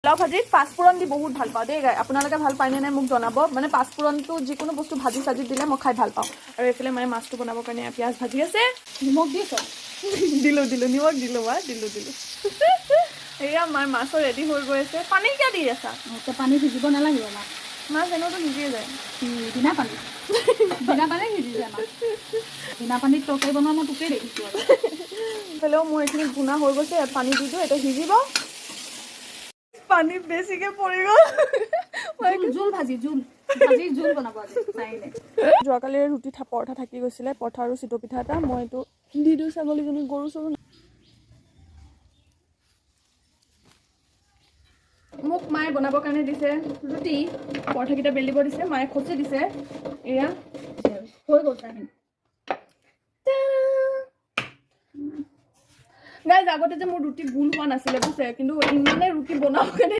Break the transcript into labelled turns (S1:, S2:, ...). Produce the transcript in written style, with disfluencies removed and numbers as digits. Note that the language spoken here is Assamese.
S1: লাও ভাজিত পাঁচফোৰণ দি বহুত ভাল পাওঁ দেই। আপোনালোকে ভাল পায়নে নাই মোক জনাব। মানে পাঁচফোৰণটো যিকোনো বস্তু ভাজি চাজি দিলে মই খাই ভাল পাওঁ। আৰু এইফালে মায়ে মাছটো বনাবৰ কাৰণে পিঁয়াজ ভাজি আছে।
S2: নিমখ দিছ?
S1: দিলোঁ নিমখ দিলোঁ মা দিলোঁ এয়া মায়ে মাছৰ ৰেডি হৈ গৈ আছে। পানী কিয় দি আছা?
S2: পানী সিজিব নালাগিব মাছ।
S1: মাছ এনেওতো সিজিয়ে যায়।
S2: বিনা পানী সিজি যায় মাছ। বিনা পানীত তৰকাৰী বনোৱা মই তোকেই দেখিছোঁ আৰু।
S1: হ'লেও মোৰ এইখিনি ভুনা হৈ গৈছে। পানী দি দিওঁ, এতিয়া সিজিব। পানী বেছিকে পৰি গ'ল।
S2: জোল বনাব আজি চাৰিলে।
S1: যোৱাকালি ৰুটি পৰঠা থাকি গৈছিলে, পৰঠা আৰু চিতৌ পিঠা এটা। মই এইটো দি দিওঁ ছাগলীজনী। গৰু চৰু মোক মায়ে বনাবৰ কাৰণে দিছে ৰুটি, পৰঠাকেইটা বেলিব দিছে। মায়ে খচি দিছে। এয়া
S2: হৈ গ'ল চাহিন।
S1: গাইজ আগতে যে মোৰ ৰুটি গোল হোৱা নাছিলে বুজিছে, কিন্তু ইমানে ৰুটি বনাবৰ কাৰণে